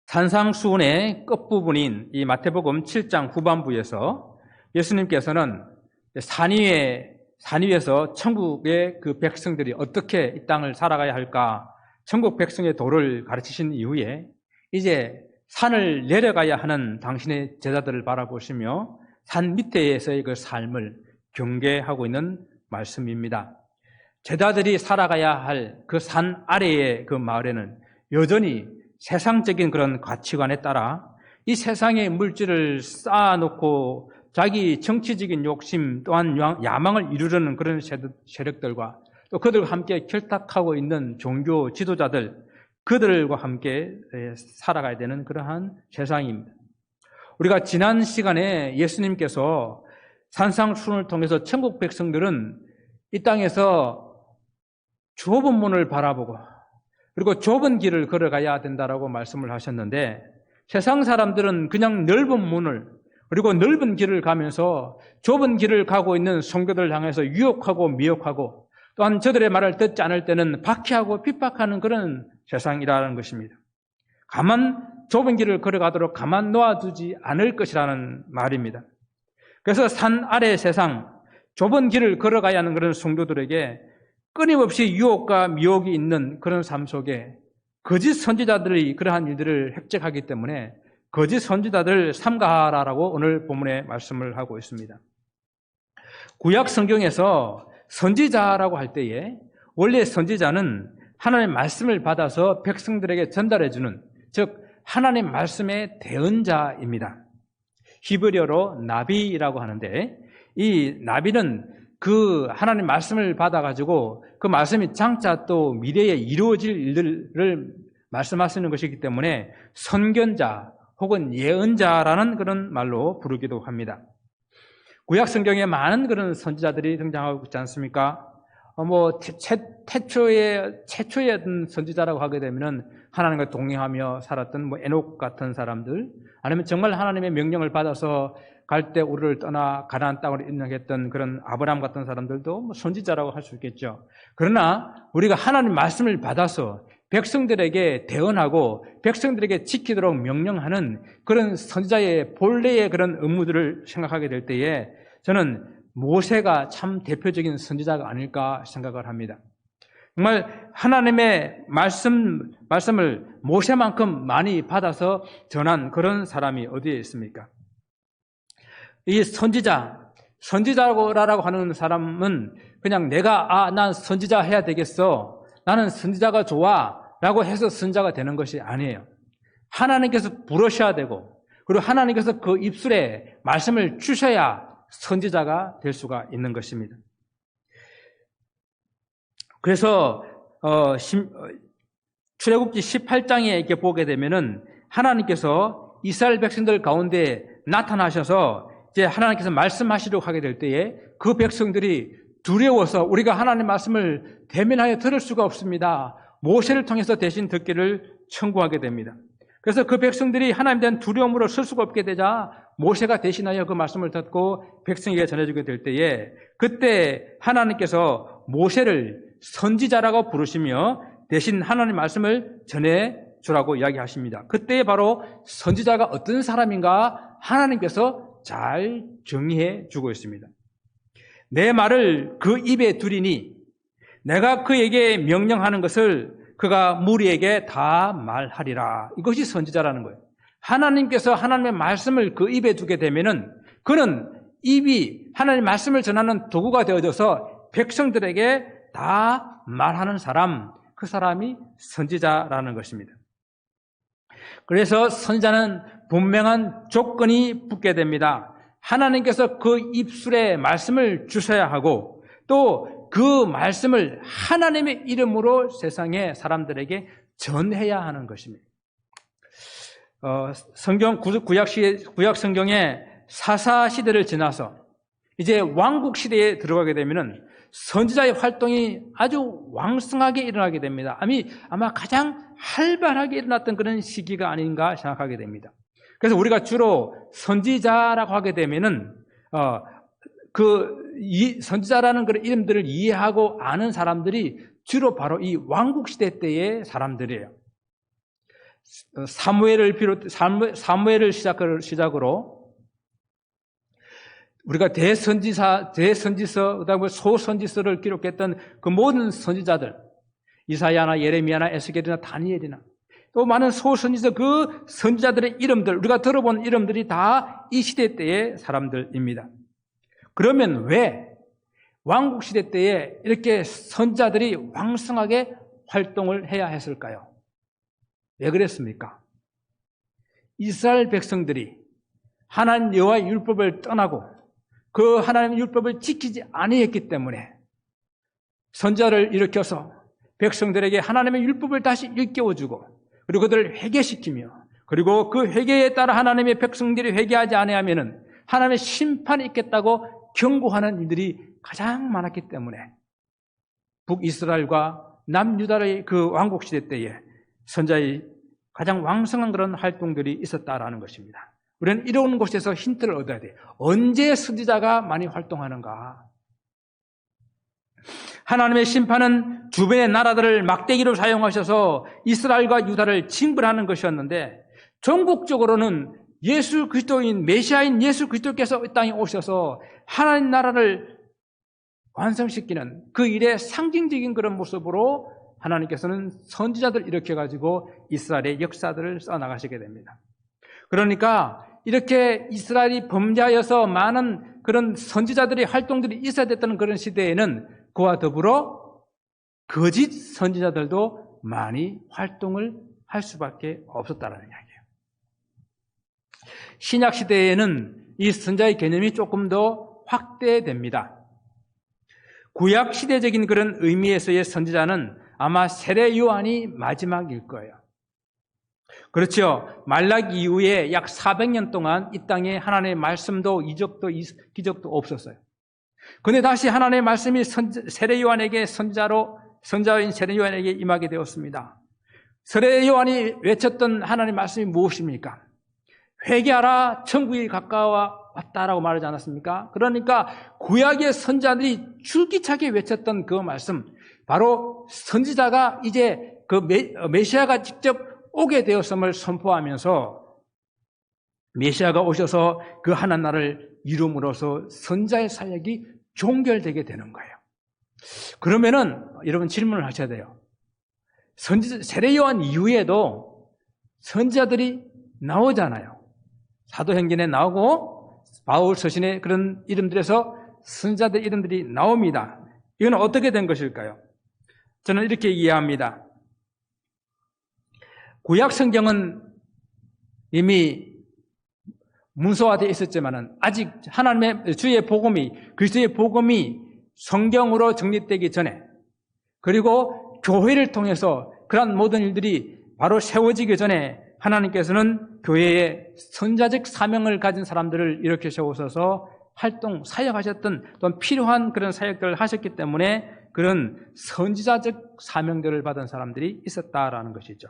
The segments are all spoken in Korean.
산상수훈의 끝부분인 이 마태복음 7장 후반부에서 예수님께서는 산 위에서 천국의 그 백성들이 어떻게 이 땅을 살아가야 할까, 천국 백성의 도를 가르치신 이후에 이제 산을 내려가야 하는 당신의 제자들을 바라보시며 산 밑에서의 그 삶을 경계하고 있는 말씀입니다. 제자들이 살아가야 할 그 산 아래의 그 마을에는 여전히 세상적인 그런 가치관에 따라 이 세상의 물질을 쌓아놓고 자기 정치적인 욕심 또한 야망을 이루려는 그런 세력들과 또 그들과 함께 결탁하고 있는 종교 지도자들, 그들과 함께 살아가야 되는 그러한 세상입니다. 우리가 지난 시간에 예수님께서 산상수훈을 통해서 천국 백성들은 이 땅에서 좁은 문을 바라보고 그리고 좁은 길을 걸어가야 된다라고 말씀을 하셨는데, 세상 사람들은 그냥 넓은 문을 그리고 넓은 길을 가면서 좁은 길을 가고 있는 성도들을 향해서 유혹하고 미혹하고 또한 저들의 말을 듣지 않을 때는 박해하고 핍박하는 그런 세상이라는 것입니다. 가만 좁은 길을 걸어가도록 가만 놓아두지 않을 것이라는 말입니다. 그래서 산 아래 세상, 좁은 길을 걸어가야 하는 그런 성도들에게 끊임없이 유혹과 미혹이 있는 그런 삶 속에 거짓 선지자들이 그러한 일들을 획책하기 때문에 거짓 선지자들 삼가하라라고 오늘 본문에 말씀을 하고 있습니다. 구약 성경에서 선지자라고 할 때에 원래 선지자는 하나님의 말씀을 받아서 백성들에게 전달해주는, 즉 하나님 말씀의 대언자입니다. 히브리어로 나비라고 하는데, 이 나비는 그 하나님 말씀을 받아가지고 그 말씀이 장차 또 미래에 이루어질 일들을 말씀하시는 것이기 때문에 선견자 혹은 예언자라는 그런 말로 부르기도 합니다. 구약 성경에 많은 그런 선지자들이 등장하고 있지 않습니까? 최초의 선지자라고 하게 되면은 하나님과 동행하며 살았던 에녹 같은 사람들, 아니면 정말 하나님의 명령을 받아서 갈대 우르를 떠나 가나안 땅으로 인도했던 그런 아브라함 같은 사람들도 선지자라고 할 수 있겠죠. 그러나 우리가 하나님 말씀을 받아서 백성들에게 대언하고 백성들에게 지키도록 명령하는 그런 선지자의 본래의 그런 업무들을 생각하게 될 때에 저는 모세가 참 대표적인 선지자가 아닐까 생각을 합니다. 정말 하나님의 말씀을 모세만큼 많이 받아서 전한 그런 사람이 어디에 있습니까? 이 선지자라고 하는 사람은 그냥 난 선지자 해야 되겠어, 나는 선지자가 좋아 라고 해서 선지자가 되는 것이 아니에요. 하나님께서 부르셔야 되고, 그리고 하나님께서 그 입술에 말씀을 주셔야 선지자가 될 수가 있는 것입니다. 그래서 출애굽기 18장에 이렇게 보게 되면은 하나님께서 이스라엘 백성들 가운데 나타나셔서 이제 하나님께서 말씀하시려고 하게 될 때에 그 백성들이 두려워서 우리가 하나님 말씀을 대면하여 들을 수가 없습니다. 모세를 통해서 대신 듣기를 청구하게 됩니다. 그래서 그 백성들이 하나님에 대한 두려움으로 설 수가 없게 되자 모세가 대신하여 그 말씀을 듣고 백성에게 전해주게 될 때에 그때 하나님께서 모세를 선지자라고 부르시며 대신 하나님 말씀을 전해주라고 이야기하십니다. 그때 바로 선지자가 어떤 사람인가 하나님께서 잘 정의해 주고 있습니다. 내 말을 그 입에 두리니 내가 그에게 명령하는 것을 그가 무리에게 다 말하리라. 이것이 선지자라는 거예요. 하나님께서 하나님의 말씀을 그 입에 두게 되면은 그는 입이 하나님의 말씀을 전하는 도구가 되어져서 백성들에게 다 말하는 사람, 그 사람이 선지자라는 것입니다. 그래서 선지자는 분명한 조건이 붙게 됩니다. 하나님께서 그 입술에 말씀을 주셔야 하고 또 그 말씀을 하나님의 이름으로 세상의 사람들에게 전해야 하는 것입니다. 구약 성경의 사사 시대를 지나서 이제 왕국 시대에 들어가게 되면은 선지자의 활동이 아주 왕성하게 일어나게 됩니다. 아마 가장 활발하게 일어났던 그런 시기가 아닌가 생각하게 됩니다. 그래서 우리가 주로 선지자라고 하게 되면은 이 선지자라는 그런 이름들을 이해하고 아는 사람들이 주로 바로 이 왕국 시대 때의 사람들이에요. 사무엘을 시작으로 우리가 대선지서, 그다음에 소선지서를 기록했던 그 모든 선지자들, 이사야나 예레미야나 에스겔이나 다니엘이나 또 많은 소선지서 그 선지자들의 이름들, 우리가 들어본 이름들이 다 이 시대 때의 사람들입니다. 그러면 왜 왕국시대 때에 이렇게 선지자들이 왕성하게 활동을 해야 했을까요? 왜 그랬습니까? 이스라엘 백성들이 하나님 여호와의 율법을 떠나고 그 하나님의 율법을 지키지 아니했기 때문에 선지자를 일으켜서 백성들에게 하나님의 율법을 다시 일깨워주고 그리고 그들을 회개시키며 그리고 그 회개에 따라 하나님의 백성들이 회개하지 아니하면은 하나님의 심판이 있겠다고 경고하는 일들이 가장 많았기 때문에 북이스라엘과 남유다의 그 왕국시대 때에 선지자의 가장 왕성한 그런 활동들이 있었다라는 것입니다. 우리는 이런 곳에서 힌트를 얻어야 돼요. 언제 선지자가 많이 활동하는가? 하나님의 심판은 주변의 나라들을 막대기로 사용하셔서 이스라엘과 유다를 징벌하는 것이었는데 전국적으로는 예수 그리스도인 메시아인 예수 그리스도께서 이 땅에 오셔서 하나님 나라를 완성시키는 그 일의 상징적인 그런 모습으로 하나님께서는 선지자들 일으켜가지고 이스라엘의 역사들을 써나가시게 됩니다. 그러니까 이렇게 이스라엘이 범죄하여서 많은 그런 선지자들의 활동들이 있어야 됐던 그런 시대에는 그와 더불어 거짓 선지자들도 많이 활동을 할 수밖에 없었다는 이야기예요. 신약 시대에는 이 선지자의 개념이 조금 더 확대됩니다. 구약 시대적인 그런 의미에서의 선지자는 아마 세례 요한이 마지막일 거예요. 그렇죠. 말라기 이후에 약 400년 동안 이 땅에 하나님의 말씀도 이적도 기적도 없었어요. 그런데 다시 하나님의 말씀이 세례 요한에게 선지자인 세례 요한에게 임하게 되었습니다. 세례 요한이 외쳤던 하나님의 말씀이 무엇입니까? 회개하라, 천국이 가까워왔다라고 말하지 않았습니까? 그러니까 구약의 선지자들이 줄기차게 외쳤던 그 말씀, 바로 선지자가 이제 그 메시아가 직접 오게 되었음을 선포하면서 메시아가 오셔서 그 하나님 나라를 이룸으로써 선지자의 사역이 종결되게 되는 거예요. 그러면은 여러분 질문을 하셔야 돼요. 세례 요한 이후에도 선지자들이 나오잖아요. 사도행전에 나오고 바울 서신에 그런 이름들에서 선지자들 이름들이 나옵니다. 이건 어떻게 된 것일까요? 저는 이렇게 이해합니다. 구약 성경은 이미 문서화되어 있었지만은 아직 하나님의 주의 복음이 그리스도의 복음이 성경으로 정립되기 전에 그리고 교회를 통해서 그런 모든 일들이 바로 세워지기 전에 하나님께서는 교회에 선지자적 사명을 가진 사람들을 이렇게 세우셔서 사역하셨던 또 필요한 그런 사역들을 하셨기 때문에 그런 선지자적 사명들을 받은 사람들이 있었다라는 것이죠.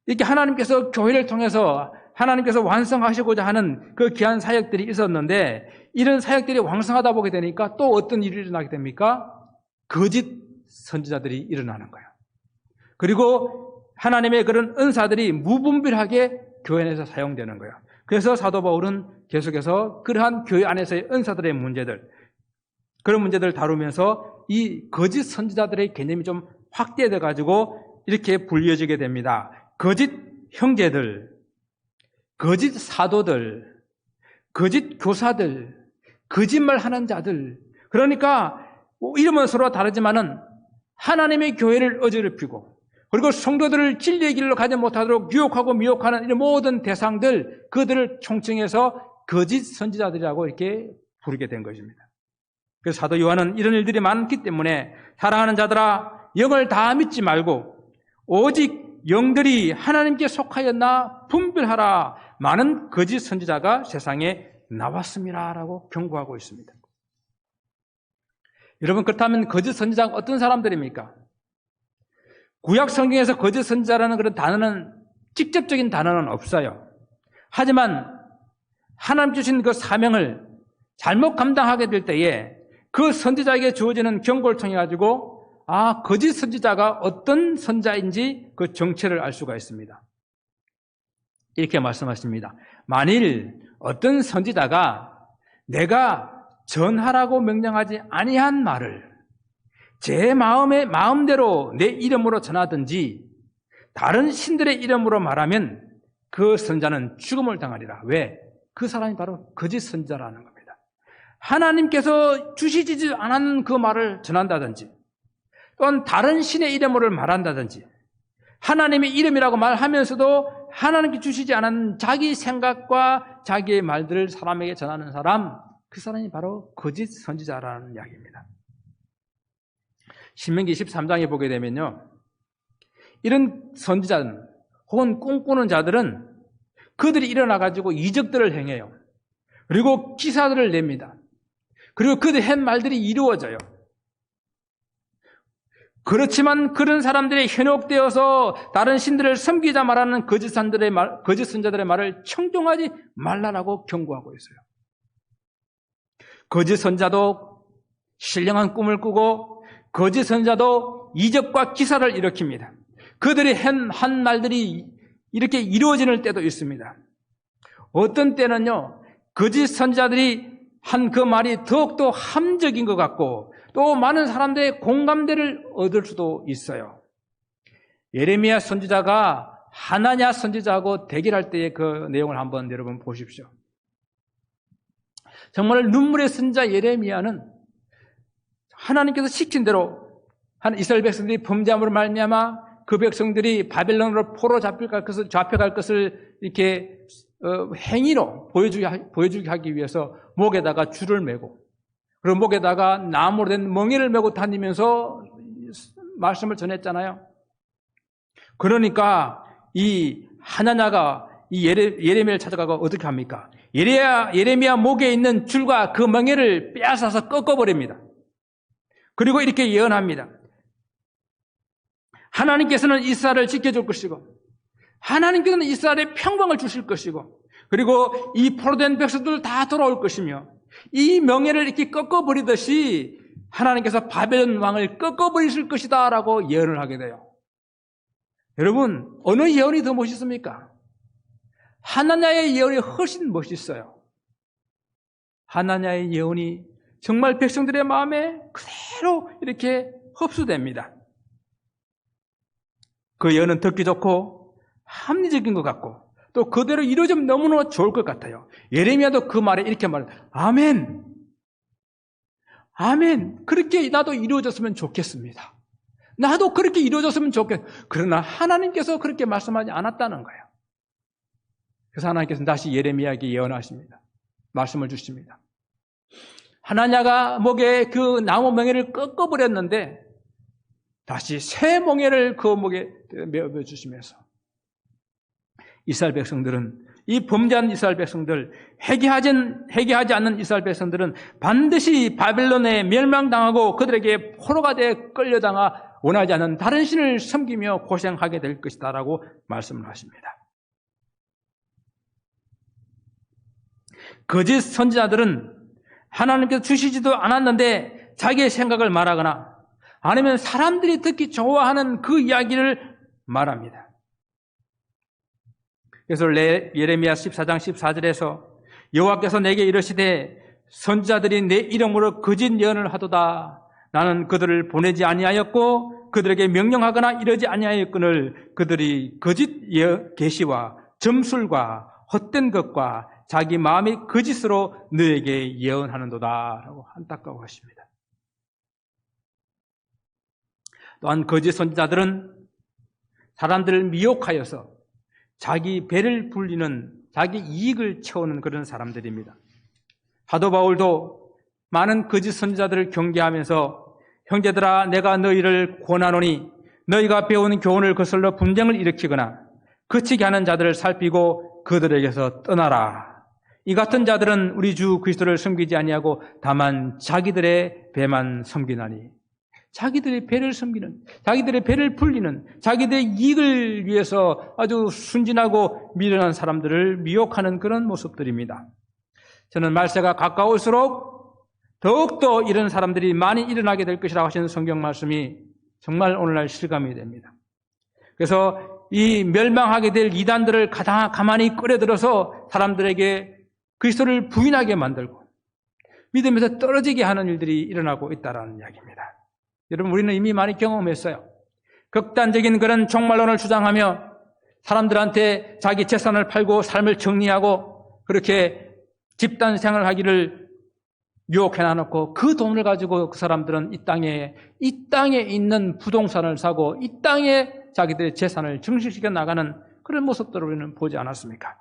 이렇게 하나님께서 교회를 통해서 하나님께서 완성하시고자 하는 그 귀한 사역들이 있었는데 이런 사역들이 왕성하다 보게 되니까 또 어떤 일이 일어나게 됩니까? 거짓 선지자들이 일어나는 거예요. 그리고 하나님의 그런 은사들이 무분별하게 교회 안에서 사용되는 거예요. 그래서 사도 바울은 계속해서 그러한 교회 안에서의 은사들의 문제들, 그런 문제들을 다루면서 이 거짓 선지자들의 개념이 좀 확대돼 가지고 이렇게 불려지게 됩니다. 거짓 형제들, 거짓 사도들, 거짓 교사들, 거짓말하는 자들. 그러니까 이름은 서로 다르지만은 하나님의 교회를 어지럽히고 그리고 성도들을 진리의 길로 가지 못하도록 유혹하고 미혹하는 이런 모든 대상들, 그들을 총칭해서 거짓 선지자들이라고 이렇게 부르게 된 것입니다. 그래서 사도 요한은 이런 일들이 많기 때문에 사랑하는 자들아 영을 다 믿지 말고 오직 영들이 하나님께 속하였나 분별하라. 많은 거짓 선지자가 세상에 나왔습니다라고 경고하고 있습니다. 여러분 그렇다면 거짓 선지자가 어떤 사람들입니까? 구약 성경에서 거짓 선지자라는 그런 단어는 직접적인 단어는 없어요. 하지만 하나님 주신 그 사명을 잘못 감당하게 될 때에 그 선지자에게 주어지는 경고를 통해 가지고 거짓 선지자가 어떤 선자인지 그 정체를 알 수가 있습니다. 이렇게 말씀하십니다. 만일 어떤 선지자가 내가 전하라고 명령하지 아니한 말을 제 마음대로 내 이름으로 전하든지 다른 신들의 이름으로 말하면 그 선자는 죽음을 당하리라. 왜? 그 사람이 바로 거짓 선지자라는 겁니다. 하나님께서 주시지 않은 그 말을 전한다든지 또는 다른 신의 이름으로 말한다든지 하나님의 이름이라고 말하면서도 하나님께 주시지 않은 자기 생각과 자기의 말들을 사람에게 전하는 사람, 그 사람이 바로 거짓 선지자라는 이야기입니다. 신명기 13장에 보게 되면요, 이런 선지자는 혹은 꿈꾸는 자들은 그들이 일어나가지고 이적들을 행해요. 그리고 기사들을 냅니다. 그리고 그들이 한 말들이 이루어져요. 그렇지만 그런 사람들이 현혹되어서 다른 신들을 섬기자 말하는 거짓 선자들의 말을 청종하지 말라라고 경고하고 있어요. 거짓 선자도 신령한 꿈을 꾸고 거짓 선자도 이적과 기사를 일으킵니다. 그들이 한 말들이 이렇게 이루어지는 때도 있습니다. 어떤 때는요, 거짓 선자들이 한 그 말이 더욱더 함적인 것 같고 또 많은 사람들의 공감대를 얻을 수도 있어요. 예레미야 선지자가 하나냐 선지자하고 대결할 때의 그 내용을 한번 여러분 보십시오. 정말 눈물의 선지자 예레미야는 하나님께서 시킨 대로 한 이스라엘 백성들이 범죄함으로 말미암아 그 백성들이 바벨론으로 포로 잡혀갈 것을 이렇게 행위로 보여주게 하기 위해서 목에다가 줄을 메고 그리고 목에다가 나무로 된 멍에를 메고 다니면서 말씀을 전했잖아요. 그러니까 이 하나냐가 이 예레미야를 찾아가고 어떻게 합니까? 예레미야 목에 있는 줄과 그 멍에를 빼앗아서 꺾어버립니다. 그리고 이렇게 예언합니다. 하나님께서는 이스라엘을 지켜줄 것이고 하나님께서는 이스라엘에 평강을 주실 것이고 그리고 이 포로된 백성들 다 돌아올 것이며 이 명예를 이렇게 꺾어버리듯이 하나님께서 바벨론 왕을 꺾어버리실 것이다 라고 예언을 하게 돼요. 여러분, 어느 예언이 더 멋있습니까? 하나냐의 예언이 훨씬 멋있어요. 하나냐의 예언이 정말 백성들의 마음에 그대로 이렇게 흡수됩니다. 그 예언은 듣기 좋고 합리적인 것 같고 또 그대로 이루어지면 너무나 좋을 것 같아요. 예레미야도 그 말에 이렇게 말해요. 아멘. 아멘. 그렇게 나도 이루어졌으면 좋겠습니다. 나도 그렇게 이루어졌으면 그러나 하나님께서 그렇게 말씀하지 않았다는 거예요. 그래서 하나님께서 다시 예레미야에게 예언하십니다. 말씀을 주십니다. 하나냐가 목에 그 나무 멍에를 꺾어버렸는데 다시 새 멍에를 그 목에 메어주시면서 이스라엘 백성들은 이 범죄한 이스라엘 백성들 회개하지 않는 이스라엘 백성들은 반드시 바벨론에 멸망당하고 그들에게 포로가 되어 끌려다가 원하지 않는 다른 신을 섬기며 고생하게 될 것이다 라고 말씀을 하십니다. 거짓 선지자들은 하나님께서 주시지도 않았는데 자기의 생각을 말하거나 아니면 사람들이 듣기 좋아하는 그 이야기를 말합니다. 그래서 예레미야 14장 14절에서 여호와께서 내게 이르시되 선지자들이 내 이름으로 거짓 예언을 하도다. 나는 그들을 보내지 아니하였고 그들에게 명령하거나 이러지 아니하였거늘 그들이 거짓 계시와 점술과 헛된 것과 자기 마음의 거짓으로 너에게 예언하는도다 라고 안타까워하십니다. 또한 거짓 선지자들은 사람들을 미혹하여서 자기 배를 불리는 자기 이익을 채우는 그런 사람들입니다. 사도 바울도 많은 거짓 선지자들을 경계하면서 형제들아 내가 너희를 권하노니 너희가 배운 교훈을 거슬러 분쟁을 일으키거나 그치게 하는 자들을 살피고 그들에게서 떠나라. 이 같은 자들은 우리 주 그리스도를 섬기지 아니하고 다만 자기들의 배만 섬기나니 자기들의 배를 섬기는, 자기들의 배를 불리는, 자기들의 이익을 위해서 아주 순진하고 미련한 사람들을 미혹하는 그런 모습들입니다. 저는 말세가 가까울수록 더욱더 이런 사람들이 많이 일어나게 될 것이라고 하시는 성경 말씀이 정말 오늘날 실감이 됩니다. 그래서 이 멸망하게 될 이단들을 가만히 끌어들여서 사람들에게 그리스도를 부인하게 만들고 믿음에서 떨어지게 하는 일들이 일어나고 있다는 이야기입니다. 여러분, 우리는 이미 많이 경험했어요. 극단적인 그런 종말론을 주장하며 사람들한테 자기 재산을 팔고 삶을 정리하고 그렇게 집단 생활하기를 유혹해놔놓고 그 돈을 가지고 그 사람들은 이 땅에 있는 부동산을 사고 이 땅에 자기들의 재산을 증식시켜 나가는 그런 모습들을 우리는 보지 않았습니까?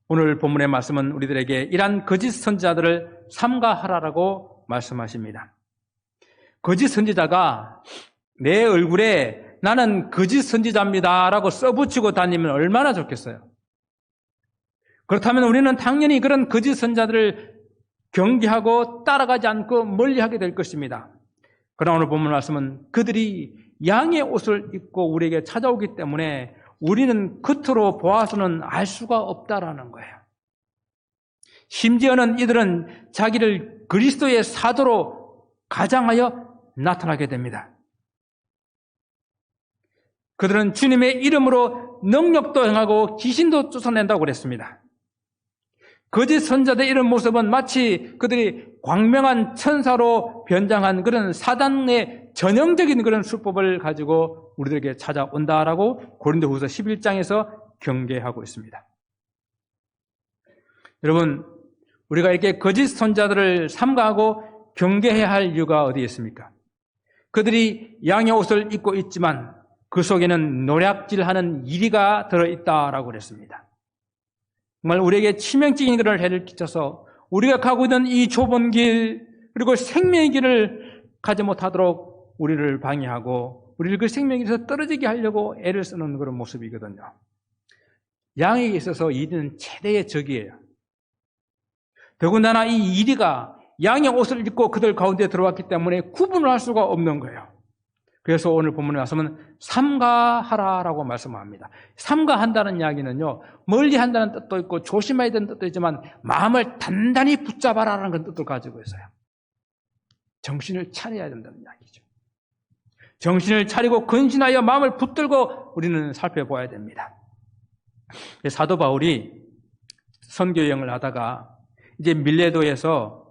오늘 본문의 말씀은 우리들에게 이러한 거짓 선지자들을 삼가하라라고 말씀하십니다. 거짓 선지자가 내 얼굴에 나는 거짓 선지자입니다 라고 써붙이고 다니면 얼마나 좋겠어요. 그렇다면 우리는 당연히 그런 거짓 선지자들을 경계하고 따라가지 않고 멀리하게 될 것입니다. 그러나 오늘 본문 말씀은 그들이 양의 옷을 입고 우리에게 찾아오기 때문에 우리는 겉으로 보아서는 알 수가 없다라는 거예요. 심지어는 이들은 자기를 그리스도의 사도로 가장하여 나타나게 됩니다. 그들은 주님의 이름으로 능력도 행하고 귀신도 쫓아낸다고 그랬습니다. 거짓 선지자들의 이런 모습은 마치 그들이 광명한 천사로 변장한 그런 사단의 전형적인 그런 수법을 가지고 우리들에게 찾아온다라고 고린도후서 11장에서 경계하고 있습니다. 여러분, 우리가 이렇게 거짓 선지자들을 삼가하고 경계해야 할 이유가 어디에 있습니까? 그들이 양의 옷을 입고 있지만 그 속에는 노략질하는 이리가 들어있다라고 그랬습니다. 정말 우리에게 치명적인 그런 해를 끼쳐서 우리가 가고 있는 이 좁은 길 그리고 생명의 길을 가지 못하도록 우리를 방해하고 우리를 그 생명의 길에서 떨어지게 하려고 애를 쓰는 그런 모습이거든요. 양에게 있어서 이리는 최대의 적이에요. 더군다나 이 이리가 양의 옷을 입고 그들 가운데 들어왔기 때문에 구분을 할 수가 없는 거예요. 그래서 오늘 본문에 와서는 삼가하라라고 말씀합니다. 삼가한다는 이야기는요, 멀리 한다는 뜻도 있고 조심해야 되는 뜻도 있지만 마음을 단단히 붙잡아라라는 그런 뜻을 가지고 있어요. 정신을 차려야 된다는 이야기죠. 정신을 차리고 근신하여 마음을 붙들고 우리는 살펴봐야 됩니다. 사도 바울이 선교여행을 하다가 이제 밀레도에서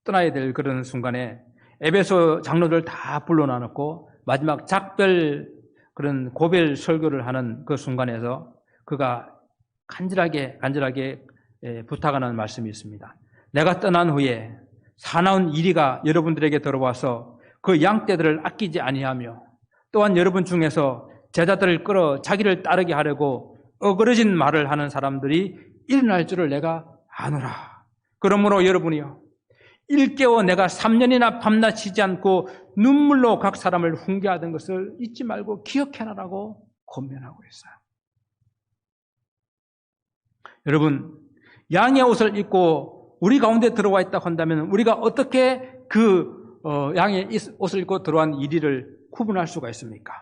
떠나야 될 그런 순간에 에베소 장로들 다 불러놔놓고 마지막 작별 그런 고별 설교를 하는 그 순간에서 그가 간절하게 부탁하는 말씀이 있습니다. 내가 떠난 후에 사나운 이리가 여러분들에게 들어와서 그 양떼들을 아끼지 아니하며 또한 여러분 중에서 제자들을 끌어 자기를 따르게 하려고 어그러진 말을 하는 사람들이 일어날 줄을 내가 아노라. 그러므로 여러분이요, 일깨워 내가 3년이나 밤낮 쉬지 않고 눈물로 각 사람을 훈계하던 것을 잊지 말고 기억해라라고 권면하고 있어요. 여러분, 양의 옷을 입고 우리 가운데 들어와 있다고 한다면 우리가 어떻게 양의 옷을 입고 들어온 이리를 구분할 수가 있습니까?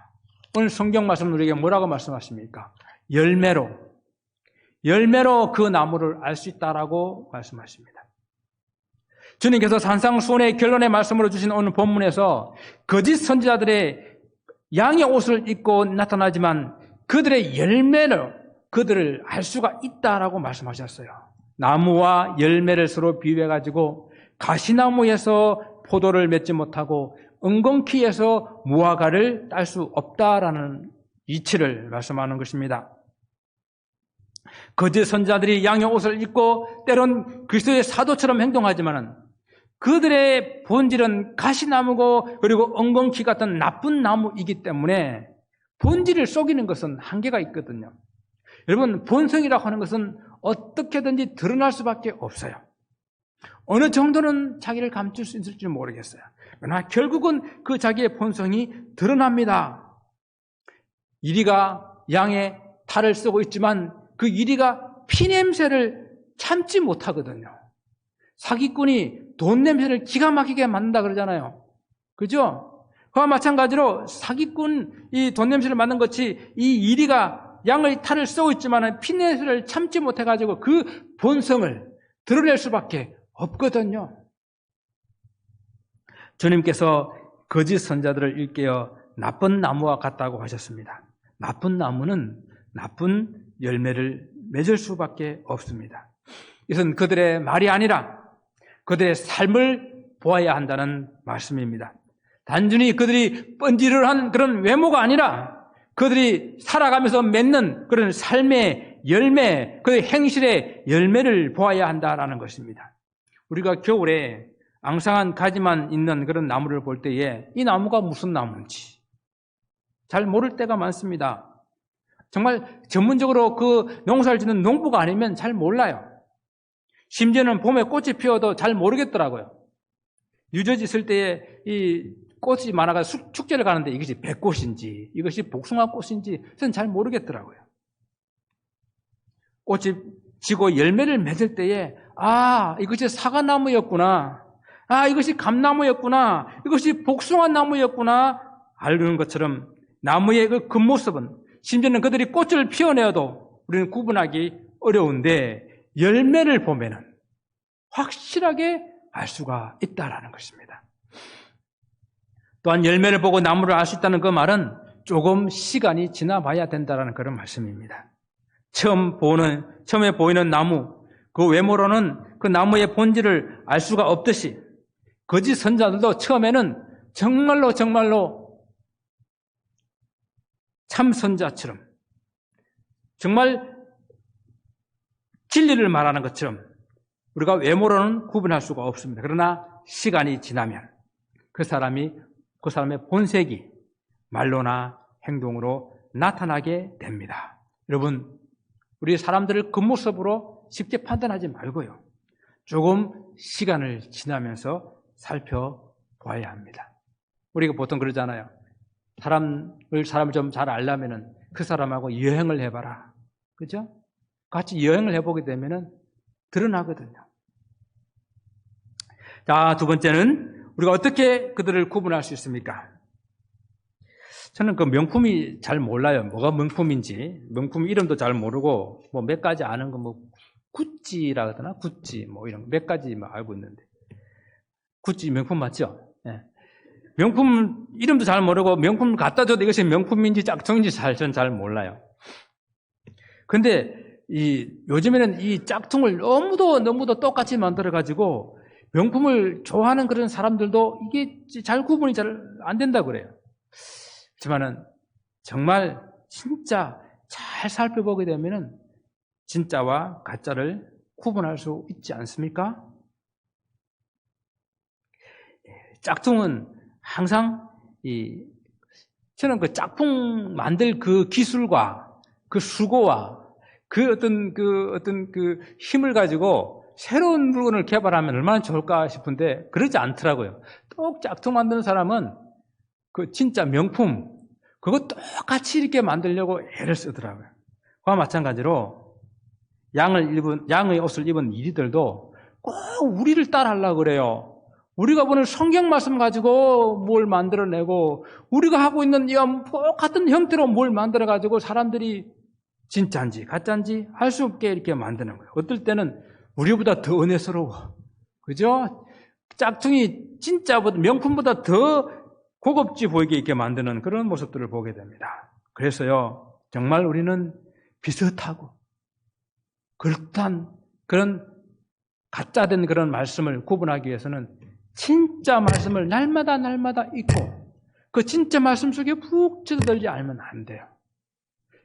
오늘 성경 말씀 우리에게 뭐라고 말씀하십니까? 열매로 그 나무를 알 수 있다라고 말씀하십니다. 주님께서 산상수훈의 결론의 말씀으로 주신 오늘 본문에서 거짓 선지자들의 양의 옷을 입고 나타나지만 그들의 열매로 그들을 알 수가 있다라고 말씀하셨어요. 나무와 열매를 서로 비유해가지고 가시나무에서 포도를 맺지 못하고 은공키에서 무화과를 딸 수 없다라는 이치를 말씀하는 것입니다. 거짓 선지자들이 양의 옷을 입고 때론 그리스도의 사도처럼 행동하지만은 그들의 본질은 가시나무고 그리고 엉겅퀴 같은 나쁜 나무이기 때문에 본질을 속이는 것은 한계가 있거든요. 여러분, 본성이라고 하는 것은 어떻게든지 드러날 수밖에 없어요. 어느 정도는 자기를 감출 수 있을지 모르겠어요. 그러나 결국은 그 자기의 본성이 드러납니다. 이리가 양의 탈을 쓰고 있지만 그 이리가 피냄새를 참지 못하거든요. 사기꾼이 돈 냄새를 기가 막히게 맡는다 그러잖아요. 그죠? 그와 마찬가지로 사기꾼이 돈 냄새를 맡는 것이 이 이리가 양의 탈을 쓰고 있지만 피냄새를 참지 못해가지고 그 본성을 드러낼 수밖에 없거든요. 주님께서 거짓 선자들을 일깨어 나쁜 나무와 같다고 하셨습니다. 나쁜 나무는 나쁜 열매를 맺을 수밖에 없습니다. 이것은 그들의 말이 아니라 그들의 삶을 보아야 한다는 말씀입니다. 단순히 그들이 번지르르한 그런 외모가 아니라 그들이 살아가면서 맺는 그런 삶의 열매, 그의 행실의 열매를 보아야 한다는 것입니다. 우리가 겨울에 앙상한 가지만 있는 그런 나무를 볼 때에 이 나무가 무슨 나무인지 잘 모를 때가 많습니다. 정말 전문적으로 그 농사를 짓는 농부가 아니면 잘 몰라요. 심지어는 봄에 꽃이 피어도 잘 모르겠더라고요. 유저지 있을 때에 이 꽃이 많아가 축제를 가는데 이것이 백꽃인지 이것이 복숭아꽃인지 저는 잘 모르겠더라고요. 꽃이 지고 열매를 맺을 때에 이것이 사과나무였구나. 이것이 감나무였구나. 이것이 복숭아나무였구나. 알는 것처럼 나무의 그 겉모습은 심지어는 그들이 꽃을 피워내어도 우리는 구분하기 어려운데 열매를 보면은 확실하게 알 수가 있다라는 것입니다. 또한 열매를 보고 나무를 알 수 있다는 그 말은 조금 시간이 지나봐야 된다는 그런 말씀입니다. 처음에 보이는 나무, 그 외모로는 그 나무의 본질을 알 수가 없듯이 거짓 선자들도 처음에는 정말로 참 선자처럼 정말 진리를 말하는 것처럼 우리가 외모로는 구분할 수가 없습니다. 그러나 시간이 지나면 그 사람의 본색이 말로나 행동으로 나타나게 됩니다. 여러분, 우리 사람들을 겉모습으로 쉽게 판단하지 말고요. 조금 시간을 지나면서 살펴봐야 합니다. 우리가 보통 그러잖아요. 사람을 좀 잘 알려면은 그 사람하고 여행을 해봐라. 그죠? 같이 여행을 해보게 되면은 드러나거든요. 자, 두 번째는 우리가 어떻게 그들을 구분할 수 있습니까? 저는 그 명품이 잘 몰라요. 뭐가 명품인지. 명품 이름도 잘 모르고, 몇 가지 아는 거, 구찌라 하더나? 구찌, 이런 거 몇 가지 알고 있는데. 구찌 명품 맞죠? 네. 명품 이름도 잘 모르고, 명품 갖다 줘도 이것이 명품인지 짝퉁인지 전 잘 몰라요. 근데, 요즘에는 이 짝퉁을 너무도 똑같이 만들어가지고, 명품을 좋아하는 그런 사람들도 이게 잘 구분이 잘 안 된다고 그래요. 하지만은 정말 진짜 잘 살펴보게 되면은 진짜와 가짜를 구분할 수 있지 않습니까? 짝퉁은 항상 저는 그 짝퉁 만들 그 기술과 그 수고와 그 어떤 힘을 가지고 새로운 물건을 개발하면 얼마나 좋을까 싶은데 그러지 않더라고요. 또 짝퉁 만드는 사람은 그 진짜 명품 그거 똑같이 이렇게 만들려고 애를 쓰더라고요. 그와 마찬가지로 양의 옷을 입은 이리들도 꼭 우리를 따라하려고 그래요. 우리가 보는 성경 말씀 가지고 뭘 만들어내고 우리가 하고 있는 똑같은 형태로 뭘 만들어가지고 사람들이 진짜인지 가짜인지 알 수 없게 이렇게 만드는 거예요. 어떨 때는 우리보다 더 은혜스러워. 그죠? 짝퉁이 진짜보다 명품보다 더 고급지 보이게 이렇게 만드는 그런 모습들을 보게 됩니다. 그래서요, 정말 우리는 비슷하고 그렇단 그런 가짜된 그런 말씀을 구분하기 위해서는 진짜 말씀을 날마다 읽고 그 진짜 말씀 속에 푹 찌들지 알면 안 돼요.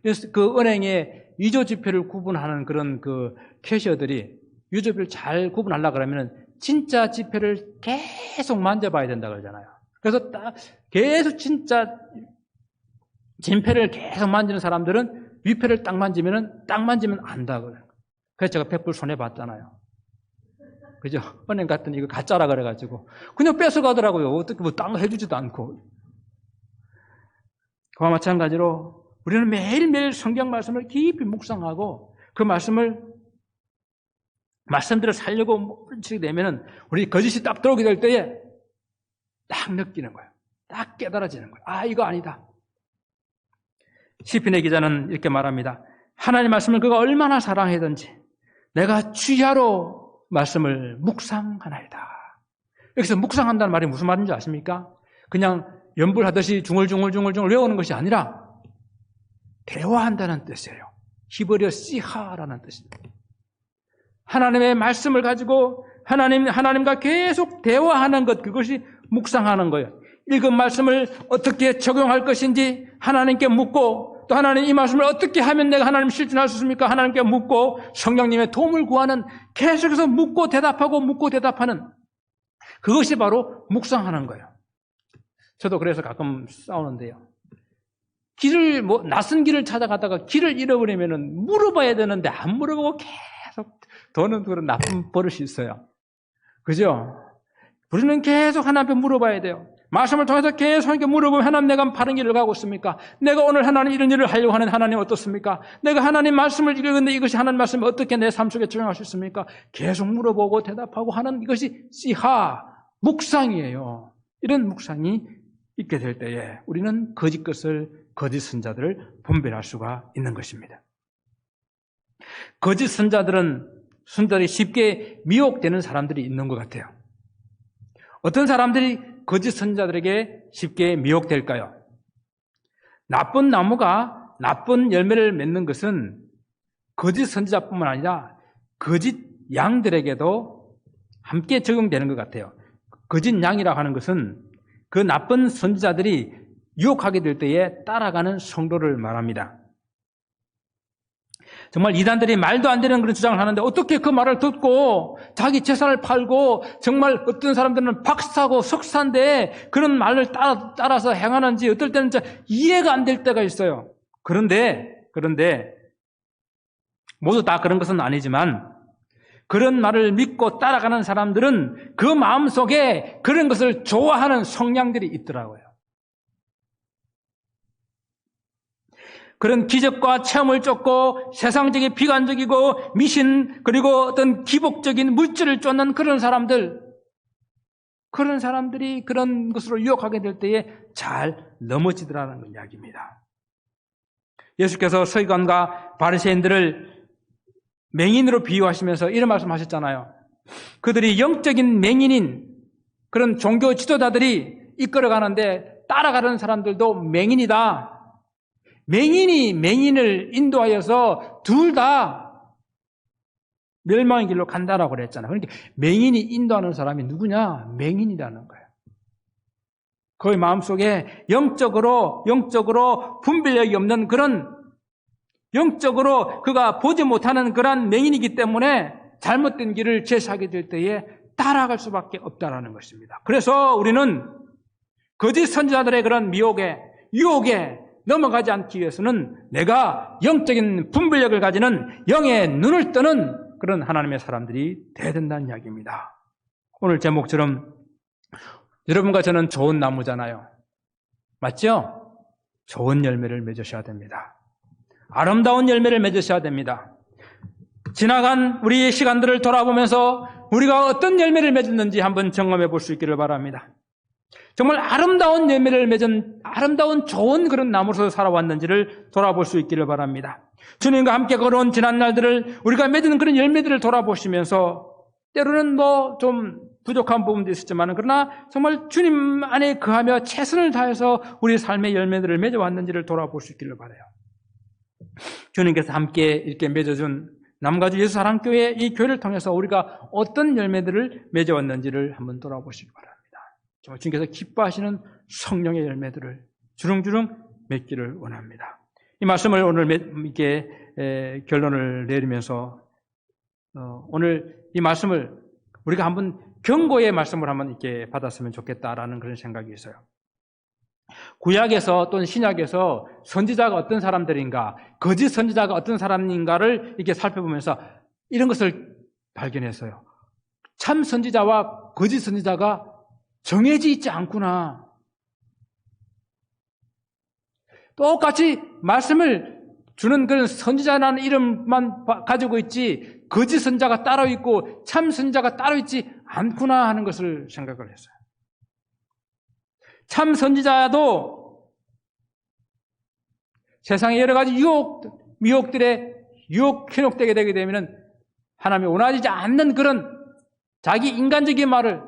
그래서 그 은행의 위조 지폐를 구분하는 그런 그 캐셔들이 위조 지폐를 잘 구분하려고 그러면 진짜 지폐를 계속 만져봐야 된다 그러잖아요. 그래서 딱 계속 진짜 진폐를 계속 만지는 사람들은 위패를 딱 만지면 안다 그래요. 그래서 제가 100불 손해봤잖아요. 그죠? 은행 갔더니 이거 가짜라 그래가지고 그냥 뺏어가더라고요. 어떻게 딴 거 해주지도 않고. 그와 마찬가지로 우리는 매일매일 성경 말씀을 깊이 묵상하고 그 말씀대로 살려고 치게 되면은 우리 거짓이 딱 들어오게 될 때에 딱 느끼는 거예요. 딱 깨달아지는 거예요. 이거 아니다. 시편의 기자는 이렇게 말합니다. 하나님 말씀을 그가 얼마나 사랑하든지 내가 주야로 말씀을 묵상하나이다. 여기서 묵상한다는 말이 무슨 말인지 아십니까? 그냥 연불하듯이 중얼중얼 외우는 것이 아니라 대화한다는 뜻이에요. 히브리어 시하라는 뜻입니다. 하나님의 말씀을 가지고 하나님과 계속 대화하는 것, 그것이 묵상하는 거예요. 읽은 말씀을 어떻게 적용할 것인지 하나님께 묻고, 또 하나님 이 말씀을 어떻게 하면 내가 하나님 실천할 수 있습니까? 하나님께 묻고, 성령님의 도움을 구하는, 계속해서 묻고 대답하는 그것이 바로 묵상하는 거예요. 저도 그래서 가끔 싸우는데요. 낯선 길을 찾아가다가 길을 잃어버리면은 물어봐야 되는데 안 물어보고 계속 도는 그런 나쁜 버릇이 있어요. 그죠? 우리는 계속 하나님 앞에 물어봐야 돼요. 말씀을 통해서 계속 하나님께 물어보면 하나님 내가 바른 길을 가고 있습니까? 내가 오늘 하나님 이런 일을 하려고 하는 하나님 어떻습니까? 내가 하나님 말씀을 읽었는데 이것이 하나님 말씀을 어떻게 내 삶 속에 적용할 수 있습니까? 계속 물어보고 대답하고 하는 이것이 시하, 묵상이에요. 이런 묵상이 있게 될 때에 우리는 거짓 선자들을 분별할 수가 있는 것입니다. 거짓 선자들이 쉽게 미혹되는 사람들이 있는 것 같아요. 어떤 사람들이 거짓 선자들에게 쉽게 미혹될까요? 나쁜 나무가 나쁜 열매를 맺는 것은 거짓 선지자뿐만 아니라 거짓 양들에게도 함께 적용되는 것 같아요. 거짓 양이라고 하는 것은 그 나쁜 선지자들이 유혹하게 될 때에 따라가는 성도를 말합니다. 정말 이단들이 말도 안 되는 그런 주장을 하는데 어떻게 그 말을 듣고 자기 재산을 팔고 정말 어떤 사람들은 박사고 석사인데 그런 말을 따라서 행하는지 어떨 때는 진짜 이해가 안 될 때가 있어요. 그런데 모두 다 그런 것은 아니지만 그런 말을 믿고 따라가는 사람들은 그 마음속에 그런 것을 좋아하는 성향들이 있더라고요. 그런 기적과 체험을 쫓고 세상적인 비관적이고 미신 그리고 어떤 기복적인 물질을 쫓는 그런 사람들이 그런 것으로 유혹하게 될 때에 잘 넘어지더라는 이야기입니다. 예수께서 서기관과 바리새인들을 맹인으로 비유하시면서 이런 말씀하셨잖아요. 그들이 영적인 맹인인 그런 종교 지도자들이 이끌어가는데 따라가는 사람들도 맹인이다. 맹인이 맹인을 인도하여서 둘 다 멸망의 길로 간다라고 그랬잖아요. 그러니까 맹인이 인도하는 사람이 누구냐? 맹인이라는 거예요. 그의 마음속에 영적으로 분별력이 없는 그런 영적으로 그가 보지 못하는 그런 맹인이기 때문에 잘못된 길을 제시하게 될 때에 따라갈 수밖에 없다라는 것입니다. 그래서 우리는 거짓 선지자들의 그런 유혹에 넘어가지 않기 위해서는 내가 영적인 분별력을 가지는 영의 눈을 뜨는 그런 하나님의 사람들이 되어야 된다는 이야기입니다. 오늘 제목처럼 여러분과 저는 좋은 나무잖아요. 맞죠? 좋은 열매를 맺으셔야 됩니다. 아름다운 열매를 맺으셔야 됩니다. 지나간 우리의 시간들을 돌아보면서 우리가 어떤 열매를 맺었는지 한번 점검해 볼 수 있기를 바랍니다. 정말 아름다운 열매를 맺은 아름다운 좋은 그런 나무로서 살아왔는지를 돌아볼 수 있기를 바랍니다. 주님과 함께 걸어온 지난 날들을 우리가 맺은 그런 열매들을 돌아보시면서 때로는 좀 부족한 부분도 있었지만 그러나 정말 주님 안에 거하며 최선을 다해서 우리 삶의 열매들을 맺어왔는지를 돌아볼 수 있기를 바라요. 주님께서 함께 이렇게 맺어준 남가주 예수사랑교회 이 교회를 통해서 우리가 어떤 열매들을 맺어왔는지를 한번 돌아보시기 바랍니다. 정말 주님께서 기뻐하시는 성령의 열매들을 주릉주릉 맺기를 원합니다. 이 말씀을 오늘 이렇게 결론을 내리면서 오늘 이 말씀을 우리가 한번 경고의 말씀을 한번 이렇게 받았으면 좋겠다라는 그런 생각이 있어요. 구약에서 또는 신약에서 선지자가 어떤 사람들인가, 거짓 선지자가 어떤 사람인가를 이렇게 살펴보면서 이런 것을 발견했어요. 참 선지자와 거짓 선지자가 정해져 있지 않구나. 똑같이 말씀을 주는 그런 선지자라는 이름만 가지고 있지 거짓 선지자가 따로 있고 참 선지자가 따로 있지 않구나 하는 것을 생각을 했어요. 참 선지자도 세상의 여러 가지 미혹들에 현혹되게 되게 되면 하나님이 원하지 않는 그런 자기 인간적인 말을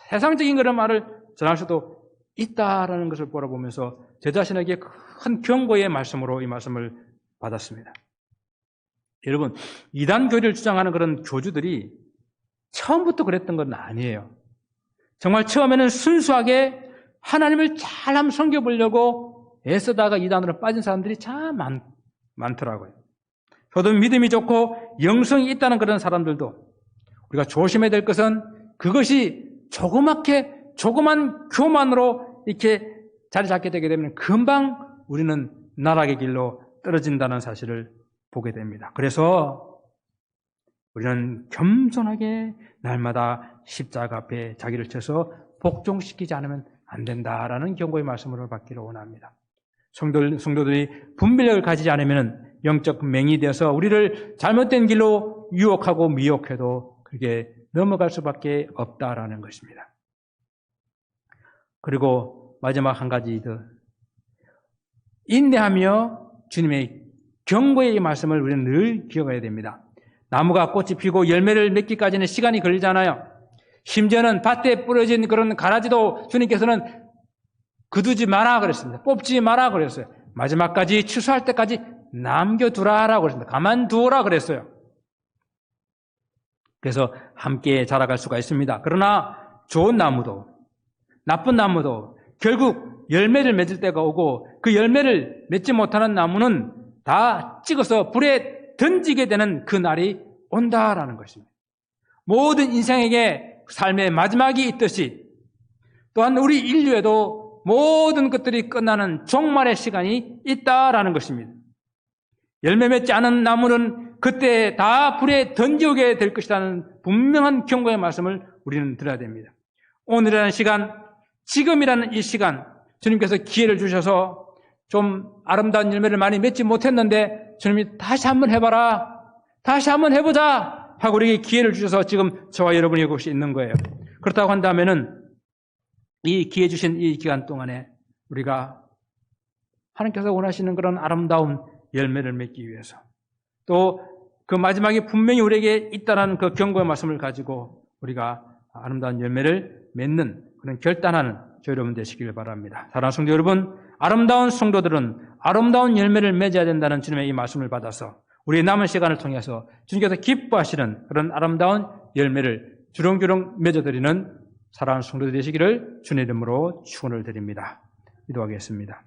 세상적인 그런 말을 전할 수도 있다라는 것을 보라보면서 제 자신에게 큰 경고의 말씀으로 이 말씀을 받았습니다. 여러분, 이단 교리를 주장하는 그런 교주들이 처음부터 그랬던 건 아니에요. 정말 처음에는 순수하게 하나님을 잘 한번 섬겨보려고 애쓰다가 이단으로 빠진 사람들이 참 많더라고요. 저도 믿음이 좋고 영성이 있다는 그런 사람들도 우리가 조심해야 될 것은 그것이 조그만 교만으로 이렇게 자리 잡게 되게 되면 금방 우리는 나락의 길로 떨어진다는 사실을 보게 됩니다. 그래서 우리는 겸손하게 날마다 십자가 앞에 자기를 쳐서 복종시키지 않으면 안 된다라는 경고의 말씀을 받기를 원합니다. 성도들이 분별력을 가지지 않으면 영적 맹이 되어서 우리를 잘못된 길로 유혹하고 미혹해도 그게 넘어갈 수밖에 없다라는 것입니다. 그리고 마지막 한 가지 더, 인내하며 주님의 경고의 말씀을 우리는 늘 기억해야 됩니다. 나무가 꽃이 피고 열매를 맺기까지는 시간이 걸리잖아요. 심지어는 밭에 뿌려진 그런 가라지도 주님께서는 거두지 마라 그랬습니다. 뽑지 마라 그랬어요. 마지막까지 추수할 때까지 남겨두라라고 그랬습니다. 가만두어라 그랬어요. 그래서 함께 자라갈 수가 있습니다. 그러나 좋은 나무도 나쁜 나무도 결국 열매를 맺을 때가 오고 그 열매를 맺지 못하는 나무는 다 찍어서 불에 던지게 되는 그 날이 온다라는 것입니다. 모든 인생에게 삶의 마지막이 있듯이 또한 우리 인류에도 모든 것들이 끝나는 종말의 시간이 있다라는 것입니다. 열매 맺지 않은 나무는 그때 다 불에 던지게 될 것이라는 분명한 경고의 말씀을 우리는 들어야 됩니다. 오늘이라는 시간, 지금이라는 이 시간, 주님께서 기회를 주셔서 좀 아름다운 열매를 많이 맺지 못했는데 주님이 다시 한번 해봐라, 다시 한번 해보자 하고 우리에게 기회를 주셔서 지금 저와 여러분이 이곳에 있는 거예요. 그렇다고 한다면은 이 기회 주신 이 기간 동안에 우리가 하나님께서 원하시는 그런 아름다운 열매를 맺기 위해서 또 그 마지막에 분명히 우리에게 있다는 그 경고의 말씀을 가지고 우리가 아름다운 열매를 맺는 그런 결단하는 저 여러분 되시길 바랍니다. 사랑하는 성도 여러분, 아름다운 성도들은 아름다운 열매를 맺어야 된다는 주님의 이 말씀을 받아서 우리의 남은 시간을 통해서 주님께서 기뻐하시는 그런 아름다운 열매를 주렁주렁 맺어드리는 사랑하는 성도들 되시기를 주님의 이름으로 축원을 드립니다. 기도하겠습니다.